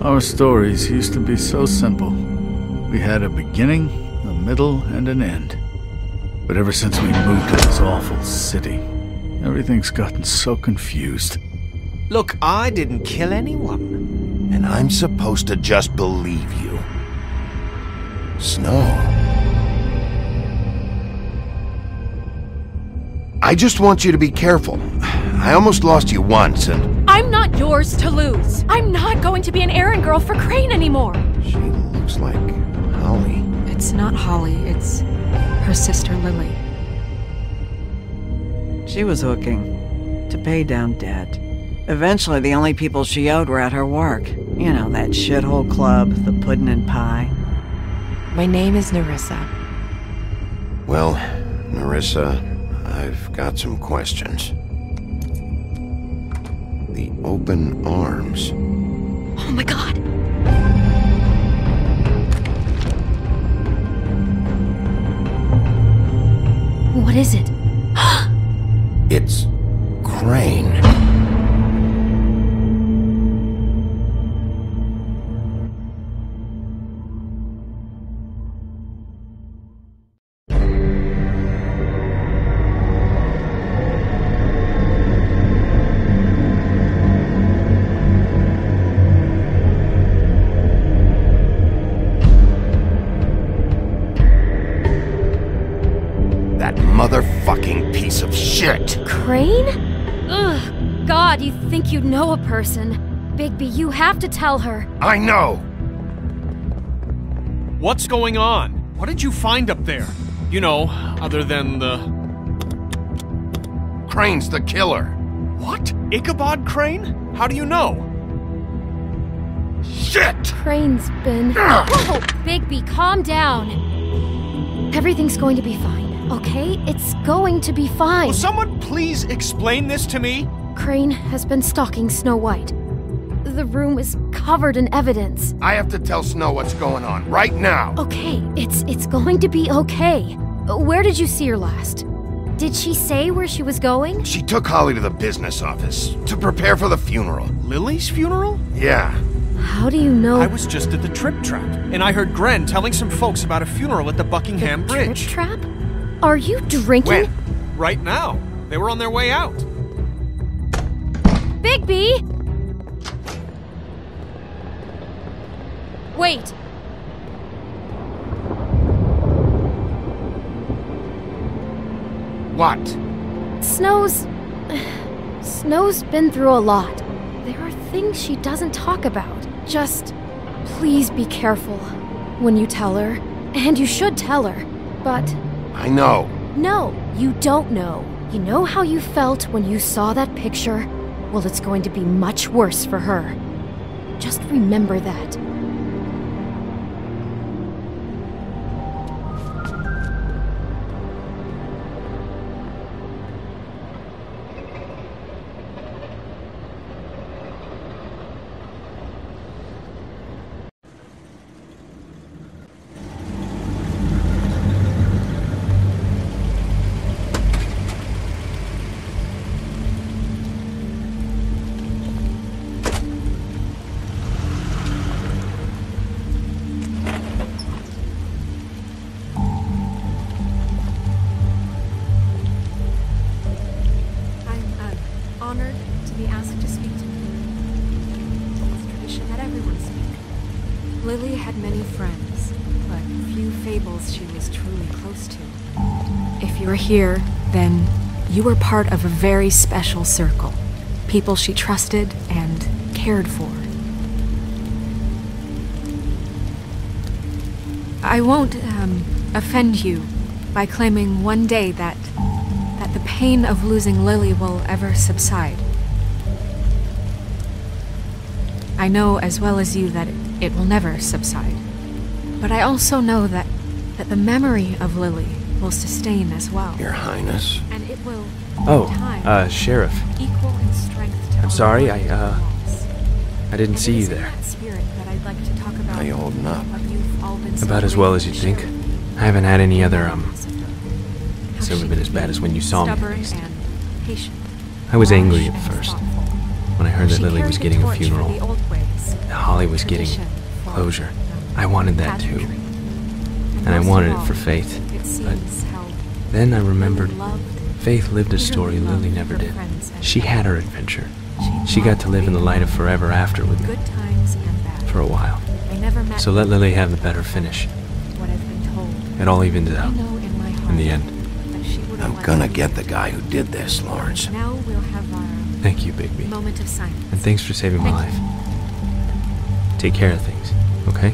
Our stories used to be so simple. We had a beginning, a middle, and an end. But ever since we moved to this awful city, everything's gotten so confused. Look, I didn't kill anyone. And I'm supposed to just believe you. Snow. I just want you to be careful. I almost lost you once, and... I'm not yours to lose. I'm not going to be an errand girl for Crane anymore. She looks like Holly. It's not Holly, it's her sister Lily. She was hooking to pay down debt. Eventually, the only people she owed were at her work. You know, that shithole club, the puddin' and pie. My name is Nerissa. Well, Nerissa, I've got some questions. The open arms. Oh my god. What is it? It's Crane. Motherfucking piece of shit! Crane? Ugh, God, you think you know a person. Bigby, you have to tell her. I know! What's going on? What did you find up there? You know, other than the... Crane's the killer. What? Ichabod Crane? How do you know? Shit! Crane's been... Whoa! Bigby, calm down. Everything's going to be fine. Okay? It's going to be fine. Will someone please explain this to me? Crane has been stalking Snow White. The room is covered in evidence. I have to tell Snow what's going on, right now! Okay, it's going to be okay. Where did you see her last? Did she say where she was going? She took Holly to the business office to prepare for the funeral. Lily's funeral? Yeah. How do you know? I was just at the Trip Trap, and I heard Gren telling some folks about a funeral at the Buckingham Bridge. Trip Trap? Are you drinking? When? Right now. They were on their way out. Bigby! Wait. What? Snow's been through a lot. There are things she doesn't talk about. Just, please be careful when you tell her. And you should tell her. But... I know. No, you don't know. You know how you felt when you saw that picture? Well, it's going to be much worse for her. Just remember that. Honored to be asked to speak to you. It's tradition that everyone speak. Lily had many friends, but few fables she was truly close to. If you're here, then you were part of a very special circle. People she trusted and cared for. I won't offend you by claiming one day that the pain of losing Lily will ever subside. I know as well as you that it will never subside. But I also know that the memory of Lily will sustain as well. Your Highness. And it will, Sheriff. equal in strength to I'm sorry, I didn't see you there. That spirit that I'd like to talk about. How you holding up? What you've all been About as well as you'd think. I haven't had any other, It's never been as bad as when you saw me, at stubborn least. and patient. I was Rash angry at and first. thoughtful. when I heard that She Lily was carried getting a torch for funeral. the old ways, That Holly was getting tradition for, closure. I wanted that too. pageantry. And I most wanted of it for all, Faith. It But seems how then I remembered loved, Faith lived a eagerly story Lily loved never her did. friends and She had her family. adventure. She got to live in the light of forever after with me. Good times and bad. For a while. I never met So let Lily have the better finish. what I've been told. It all evens I out know in my heart in the end. that she would have I'm wanted gonna to get be the guy who did this, Lawrence. Now we'll have our Thank you, Bigby. moment of silence. And thanks for saving my life. Take care of things, okay?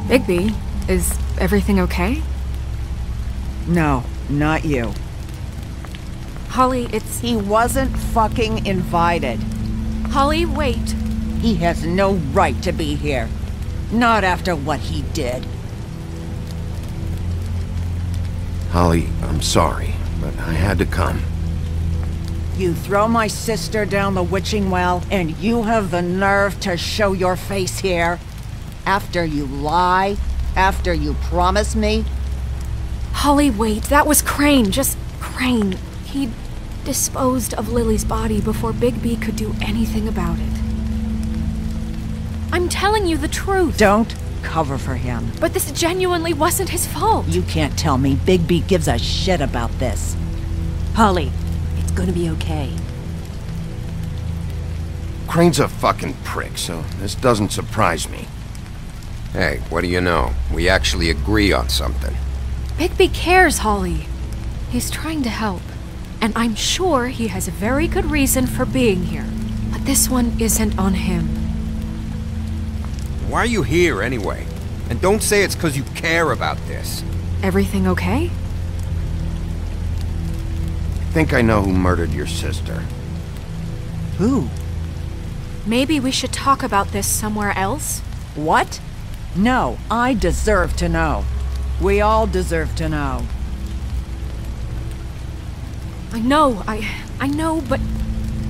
Bigby, is everything okay? No, not you. Holly, it's... He wasn't fucking invited. Holly, wait. He has no right to be here. Not after what he did. Holly, I'm sorry, but I had to come. You throw my sister down the witching well, and you have the nerve to show your face here? After you lie? After you promise me? Holly, wait. That was Crane. Just Crane. He disposed of Lily's body before Bigby could do anything about it. I'm telling you the truth. Don't cover for him. But this genuinely wasn't his fault. You can't tell me Bigby gives a shit about this. Holly, it's gonna be okay. Crane's a fucking prick, so this doesn't surprise me. Hey, what do you know? We actually agree on something. Bigby cares, Holly. He's trying to help. And I'm sure he has a very good reason for being here. But this one isn't on him. Why are you here anyway? And don't say it's because you care about this. Everything okay? I think I know who murdered your sister. Who? Maybe we should talk about this somewhere else? What? No, I deserve to know. We all deserve to know. I know, but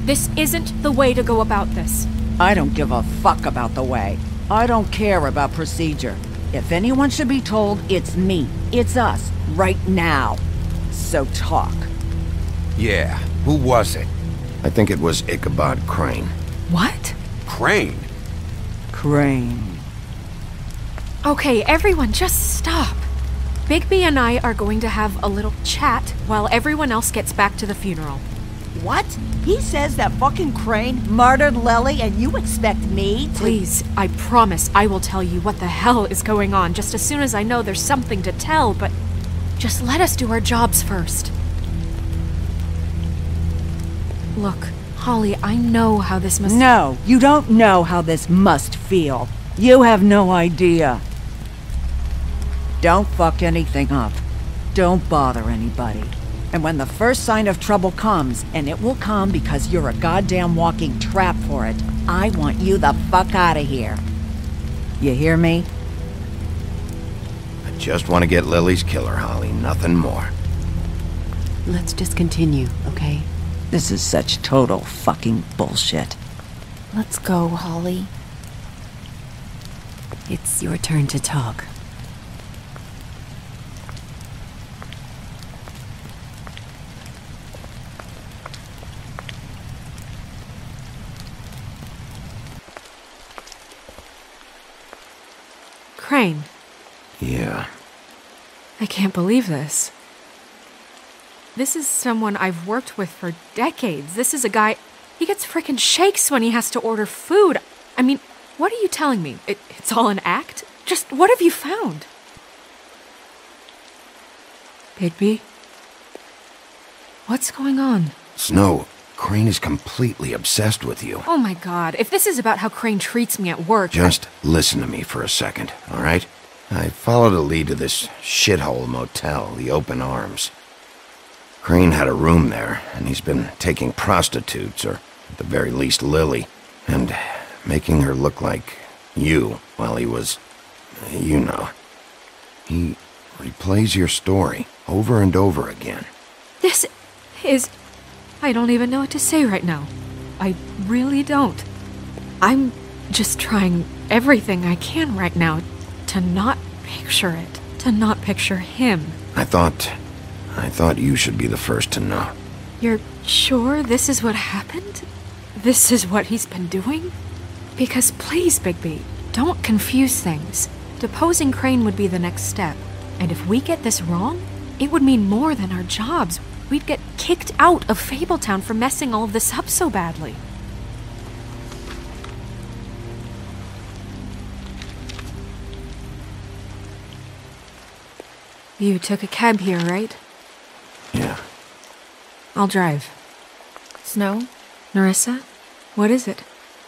this isn't the way to go about this. I don't give a fuck about the way. I don't care about procedure. If anyone should be told, it's me. It's us. Right now. So talk. Yeah, who was it? I think it was Ichabod Crane. What? Crane? Crane. Okay, everyone, just stop. Bigby and I are going to have a little chat while everyone else gets back to the funeral. What? He says that fucking Crane murdered Lily and you expect me to— Please, I promise I will tell you what the hell is going on just as soon as I know there's something to tell, but just let us do our jobs first. Look, Holly, I know how this must— No, you don't know how this must feel. You have no idea. Don't fuck anything up. Don't bother anybody. And when the first sign of trouble comes, and it will come because you're a goddamn walking trap for it, I want you the fuck out of here. You hear me? I just want to get Lily's killer, Holly, nothing more. Let's just continue, okay? This is such total fucking bullshit. Let's go, Holly. It's your turn to talk. Crane, Yeah. I can't believe this. This is someone I've worked with for decades. This is a guy, he gets frickin' shakes when he has to order food. I mean, what are you telling me? It's all an act? Just what have you found? Bigby? What's going on? Snow, Crane is completely obsessed with you. Oh my god, if this is about how Crane treats me at work— Just listen to me for a second, all right? I followed a lead to this shithole motel, the Open Arms. Crane had a room there, and he's been taking prostitutes, or at the very least Lily, and making her look like you while he was, you know. He replays your story over and over again. This is... I don't even know what to say right now. I really don't. I'm just trying everything I can right now to not picture it, to not picture him. I thought you should be the first to know. You're sure this is what happened? This is what he's been doing? Because please, Bigby, don't confuse things. Deposing Crane would be the next step. And if we get this wrong, it would mean more than our jobs. We'd get kicked out of Fabletown for messing all of this up so badly. You took a cab here, right? Yeah. I'll drive. Snow? Nerissa? What is it?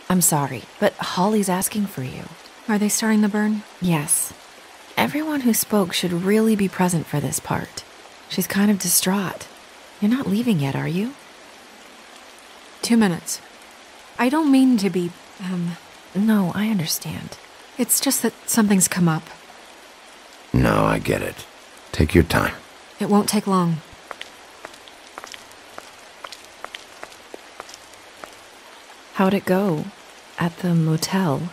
I'm sorry, but Holly's asking for you. Are they starting the burn? Yes. Everyone who spoke should really be present for this part. She's kind of distraught. You're not leaving yet, are you? 2 minutes. I don't mean to be, No, I understand. It's just that something's come up. No, I get it. Take your time. It won't take long. How'd it go? At the motel?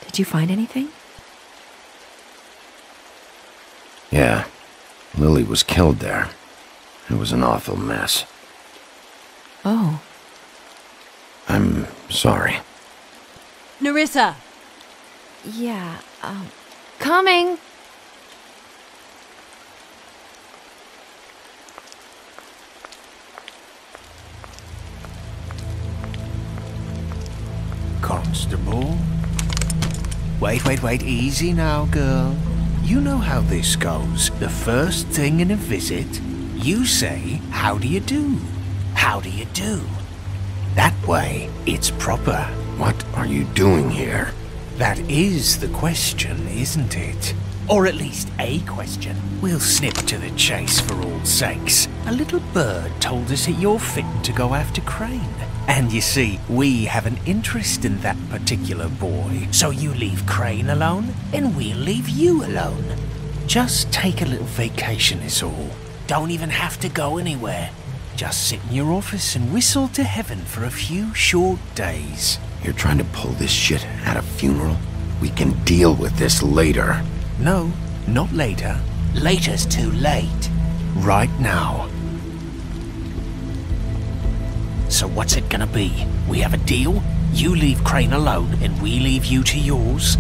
Did you find anything? Yeah. Lily was killed there. It was an awful mess. Oh. I'm sorry. Nerissa! Yeah, coming! Constable? Wait, easy now, girl. You know how this goes. The first thing in a visit, you say, "How do you do? How do you do?" That way, it's proper. What are you doing here? That is the question, isn't it? Or at least a question. We'll snip to the chase for all sakes. A little bird told us that you're fitting to go after Crane. And you see, we have an interest in that particular boy. So you leave Crane alone, and we'll leave you alone. Just take a little vacation is all. Don't even have to go anywhere. Just sit in your office and whistle to heaven for a few short days. You're trying to pull this shit at a funeral? We can deal with this later. No, not later. Later's too late. Right now. So what's it gonna be? We have a deal? You leave Crane alone, and we leave you to yours?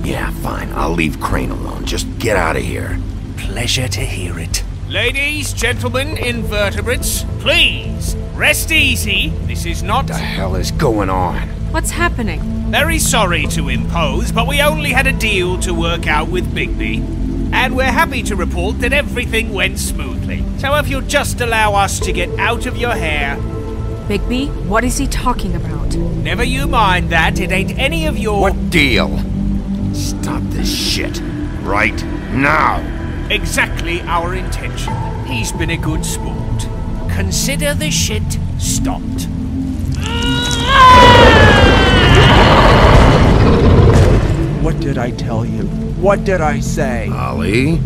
Yeah, fine. I'll leave Crane alone. Just get out of here. Pleasure to hear it. Ladies, gentlemen, invertebrates, please, rest easy. This is not... What the hell is going on? What's happening? Very sorry to impose, but we only had a deal to work out with Bigby. And we're happy to report that everything went smoothly. So if you'll just allow us to get out of your hair... Bigby, what is he talking about? Never you mind that, it ain't any of your... What deal? Stop this shit. Right now. Exactly our intention. He's been a good sport. Consider the shit stopped. What did I tell you? What did I say? Ollie? You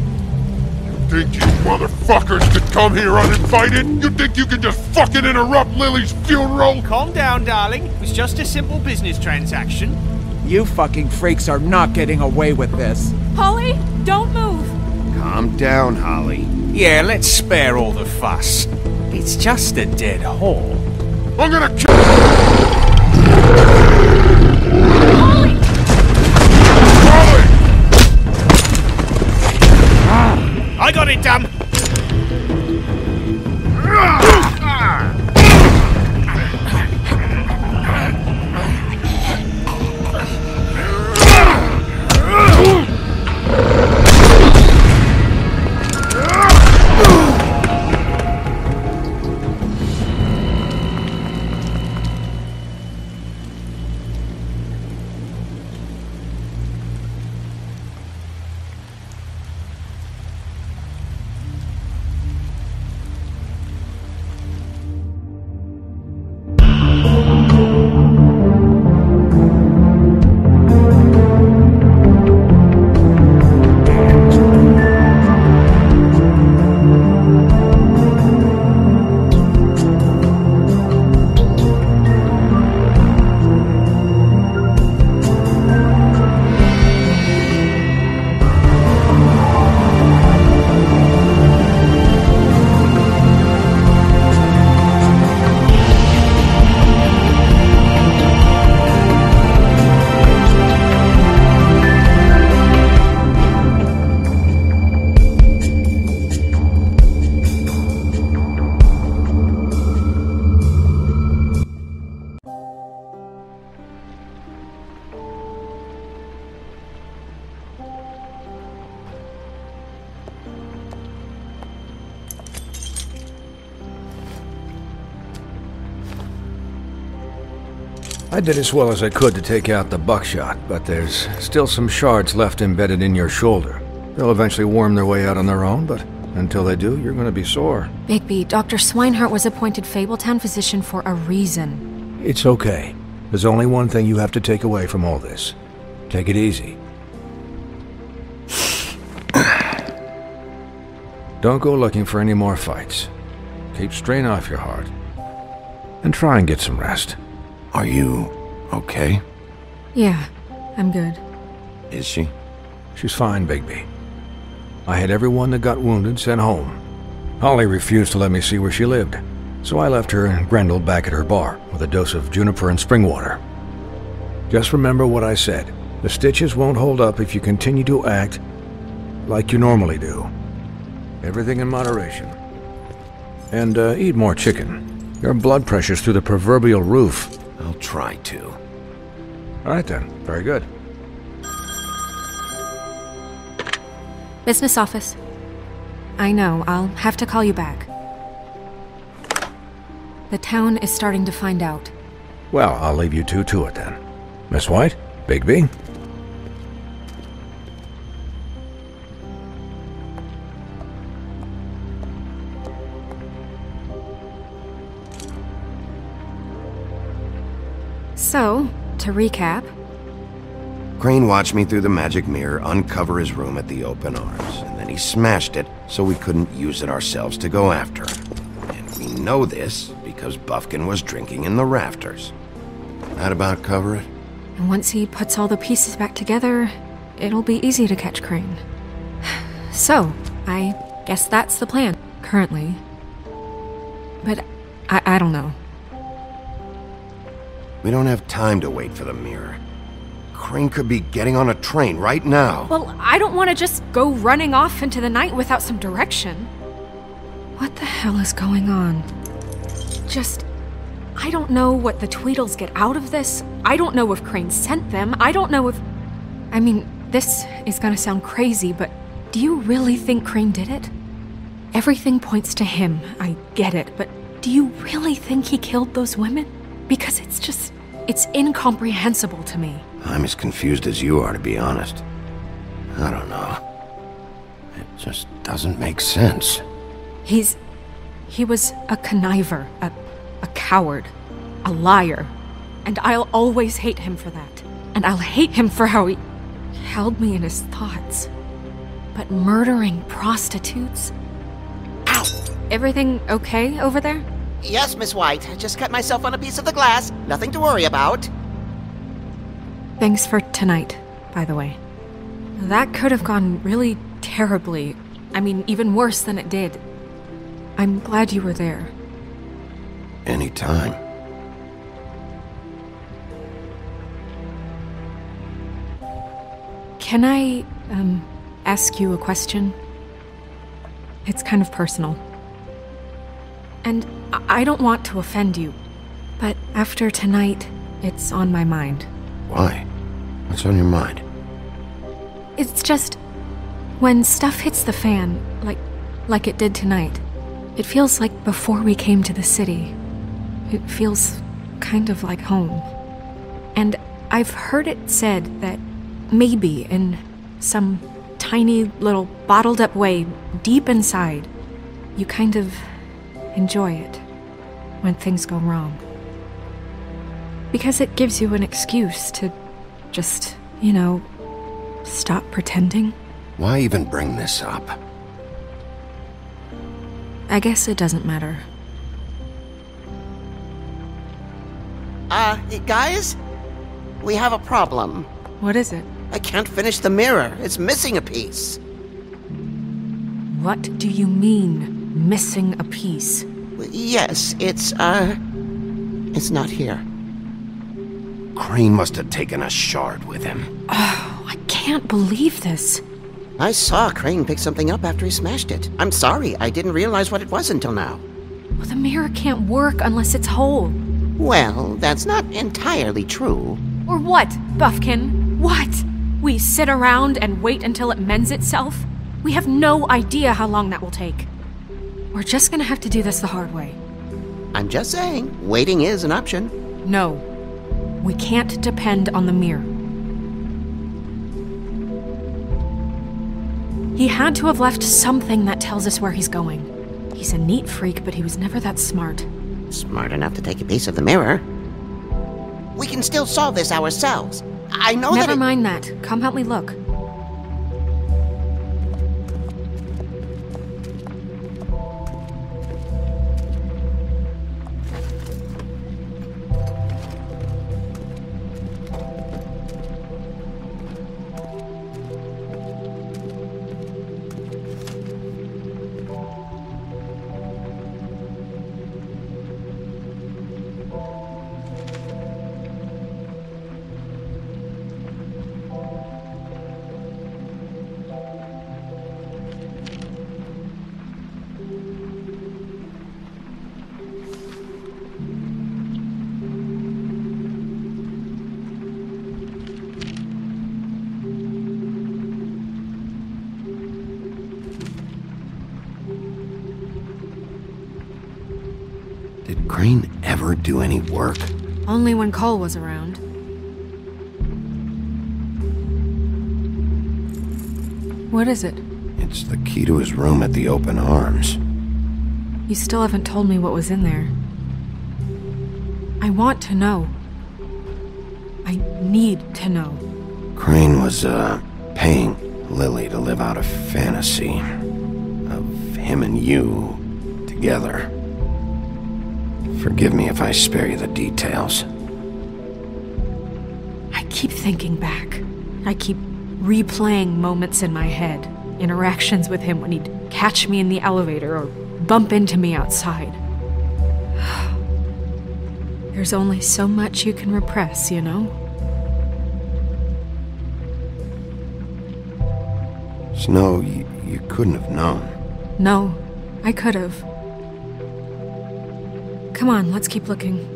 think you motherfuckers could come here uninvited? You think you can just fucking interrupt Lily's funeral? Calm down, darling. It was just a simple business transaction. You fucking freaks are not getting away with this. Holly, don't move! Calm down, Holly. Yeah, let's spare all the fuss. It's just a dead whore. I'm gonna kill... Holly! I got it, damn! I did as well as I could to take out the buckshot, but there's still some shards left embedded in your shoulder. They'll eventually worm their way out on their own, but until they do, you're gonna be sore. Bigby, Dr. Swinehart was appointed Fabletown physician for a reason. It's okay. There's only one thing you have to take away from all this. Take it easy. Don't go looking for any more fights. Keep strain off your heart. And try and get some rest. Are you okay? Yeah, I'm good. Is she? She's fine, Bigby. I had everyone that got wounded sent home. Holly refused to let me see where she lived, so I left her and Grendel back at her bar with a dose of juniper and spring water. Just remember what I said. The stitches won't hold up if you continue to act like you normally do. Everything in moderation. And eat more chicken. Your blood pressure's through the proverbial roof. I'll try to. All right then. Very good. Business office. I know, I'll have to call you back. The town is starting to find out. Well, I'll leave you two to it then. Miss White? Bigby? So, to recap... Crane watched me through the magic mirror uncover his room at the open arms, and then he smashed it so we couldn't use it ourselves to go after him. And we know this because Buffkin was drinking in the rafters. That about cover it? And once he puts all the pieces back together, it'll be easy to catch Crane. So, I guess that's the plan, currently. But I don't know. We don't have time to wait for the mirror. Crane could be getting on a train right now. Well, I don't want to just go running off into the night without some direction. What the hell is going on? I don't know what the Tweedles get out of this. I don't know if Crane sent them. I don't know if... I mean, this is gonna sound crazy, but do you really think Crane did it? Everything points to him, I get it, but do you really think he killed those women? Because it's incomprehensible to me. I'm as confused as you are, to be honest. I don't know. It just doesn't make sense. He was a conniver, a coward, a liar. And I'll always hate him for that. And I'll hate him for how he held me in his thoughts. But murdering prostitutes? Ow! Everything okay over there? Yes, Miss White. I just cut myself on a piece of the glass. Nothing to worry about. Thanks for tonight, by the way. That could have gone really terribly. I mean, even worse than it did. I'm glad you were there. Anytime. Can I, ask you a question? It's kind of personal. And I don't want to offend you, but after tonight, it's on my mind. Why? What's on your mind? It's just... when stuff hits the fan, like it did tonight, it feels like before we came to the city. It feels kind of like home. And I've heard it said that maybe in some tiny little bottled up way deep inside, you kind of enjoy it when things go wrong. Because it gives you an excuse to just, stop pretending. Why even bring this up? I guess it doesn't matter. Guys? We have a problem. What is it? I can't finish the mirror. It's missing a piece. What do you mean, missing a piece? Yes, it's not here. Crane must have taken a shard with him. Oh, I can't believe this. I saw Crane pick something up after he smashed it. I'm sorry, I didn't realize what it was until now. Well, the mirror can't work unless it's whole. Well, that's not entirely true. Or what, Buffkin? What? We sit around and wait until it mends itself? We have no idea how long that will take. We're just gonna have to do this the hard way. I'm just saying, waiting is an option. No. We can't depend on the mirror. He had to have left something that tells us where he's going. He's a neat freak, but he was never that smart. Smart enough to take a piece of the mirror. We can still solve this ourselves. I know that. Never mind that. Come help me look. Did Crane ever do any work? Only when Cole was around. What is it? It's the key to his room at the Open Arms. You still haven't told me what was in there. I want to know. I need to know. Crane was, paying Lily to live out a fantasy of him and you together. Forgive me if I spare you the details. I keep thinking back. I keep replaying moments in my head. Interactions with him when he'd catch me in the elevator or bump into me outside. There's only so much you can repress, you know? Snow, you couldn't have known. No, I could have. Come on, let's keep looking.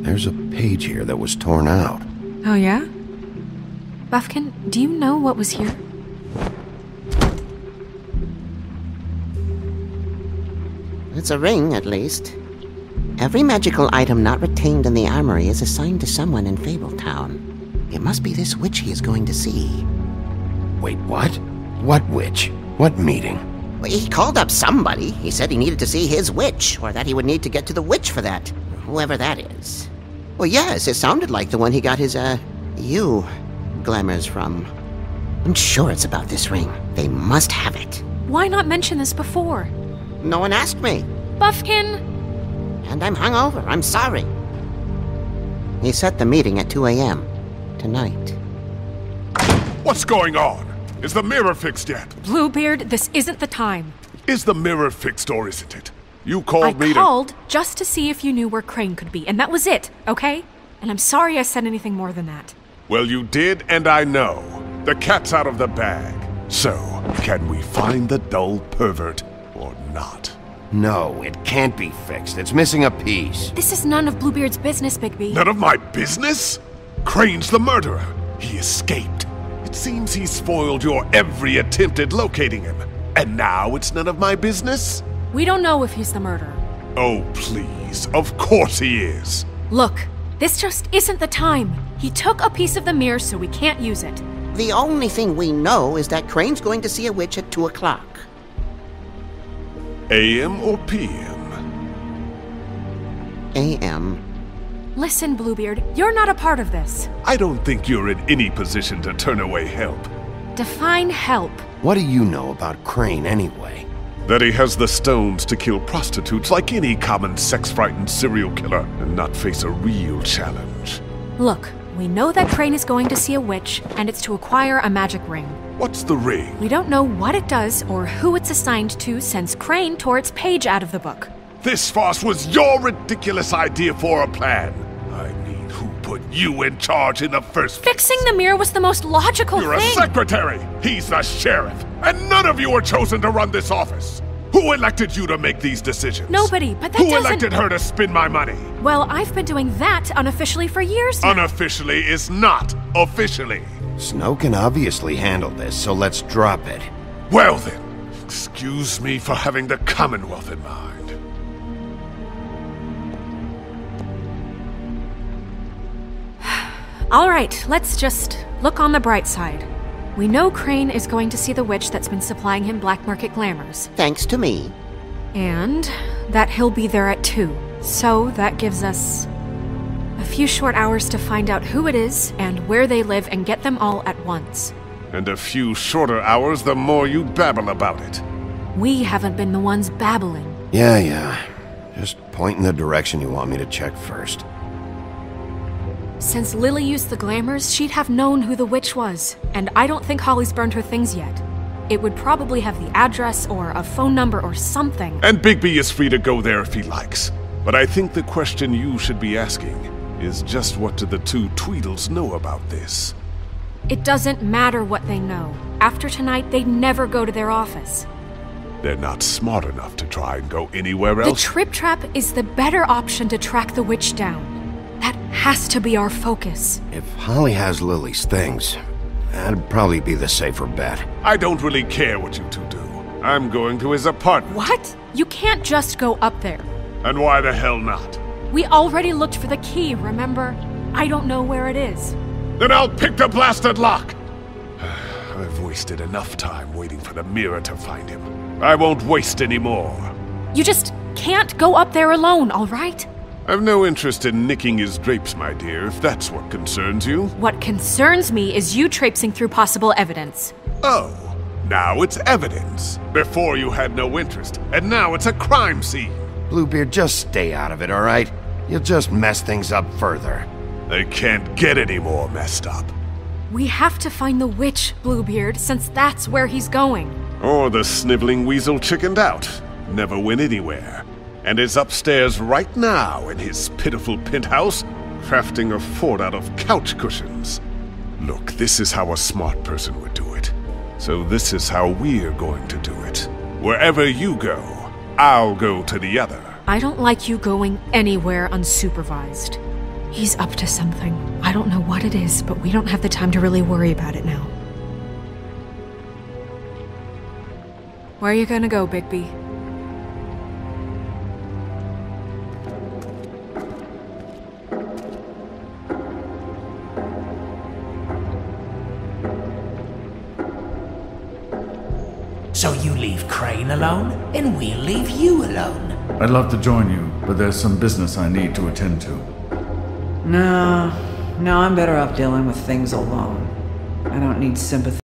There's a page here that was torn out. Oh, yeah? Buffkin, do you know what was here? It's a ring, at least. Every magical item not retained in the armory is assigned to someone in Fabletown. It must be this witch he is going to see. Wait, what? What witch? What meeting? Well, he called up somebody. He said he needed to see his witch, or that he would need to get to the witch for that. Whoever that is. Well, yes, it sounded like the one he got his, you glamours from. I'm sure it's about this ring. They must have it. Why not mention this before? No one asked me. Buffkin! And I'm hungover. I'm sorry. He set the meeting at 2 a.m. tonight. What's going on? Is the mirror fixed yet? Bluebeard, this isn't the time. Is the mirror fixed or isn't it? You called me to... I called just to see if you knew where Crane could be, and that was it, okay? And I'm sorry I said anything more than that. Well, you did, and I know. The cat's out of the bag. So, can we find the dull pervert or not? No, it can't be fixed. It's missing a piece. This is none of Bluebeard's business, Bigby. None of my business? Crane's the murderer. He escaped. It seems he spoiled your every attempt at locating him. And now it's none of my business? We don't know if he's the murderer. Oh, please. Of course he is. Look, this just isn't the time. He took a piece of the mirror, so we can't use it. The only thing we know is that Crane's going to see a witch at 2 o'clock. AM or PM? AM. Listen, Bluebeard, you're not a part of this. I don't think you're in any position to turn away help. Define help. What do you know about Crane anyway? That he has the stones to kill prostitutes like any common sex-frightened serial killer and not face a real challenge. Look, we know that Crane is going to see a witch, and it's to acquire a magic ring. What's the ring? We don't know what it does or who it's assigned to since Crane tore its page out of the book. This farce was your ridiculous idea for a plan. I mean, who put you in charge in the first place? Fixing the mirror was the most logical You're thing. a secretary! He's the sheriff! And none of you are chosen to run this office! Who elected you to make these decisions? Nobody, but that Who doesn't... elected her to spend my money? Well, I've been doing that unofficially for years now. Unofficially is not officially. Snow can obviously handle this, so let's drop it. Well then, excuse me for having the Commonwealth in mind. All right, let's just look on the bright side. We know Crane is going to see the witch that's been supplying him black market glamours. Thanks to me. And that he'll be there at 2. So that gives us a few short hours to find out who it is and where they live and get them all at once. And a few shorter hours the more you babble about it. We haven't been the ones babbling. Yeah. Just point in the direction you want me to check first. Since Lily used the glamours, she'd have known who the witch was, and I don't think Holly's burned her things yet. It would probably have the address or a phone number or something. And Bigby is free to go there if he likes. But I think the question you should be asking is just what do the two Tweedles know about this? It doesn't matter what they know. After tonight, they'd never go to their office. They're not smart enough to try and go anywhere The else. Trip Trap is the better option to track the witch down. That has to be our focus. If Holly has Lily's things, that'd probably be the safer bet. I don't really care what you two do. I'm going to his apartment. What? You can't just go up there. And why the hell not? We already looked for the key, remember? I don't know where it is. Then I'll pick the blasted lock! I've wasted enough time waiting for the mirror to find him. I won't waste any more. You just can't go up there alone, all right? I've no interest in nicking his drapes, my dear, if that's what concerns you. What concerns me is you traipsing through possible evidence. Oh, now it's evidence. Before you had no interest, and now it's a crime scene. Bluebeard, just stay out of it, all right? You'll just mess things up further. They can't get any more messed up. We have to find the witch, Bluebeard, since that's where he's going. Or the sniveling weasel chickened out. Never went anywhere. And is upstairs right now in his pitiful penthouse, crafting a fort out of couch cushions. Look, this is how a smart person would do it. So this is how we're going to do it. Wherever you go, I'll go to the other. I don't like you going anywhere unsupervised. He's up to something. I don't know what it is, but we don't have the time to really worry about it now. Where are you gonna go, Bigby? So you leave Crane alone, and we'll leave you alone. I'd love to join you, but there's some business I need to attend to. No, I'm better off dealing with things alone. I don't need sympathy.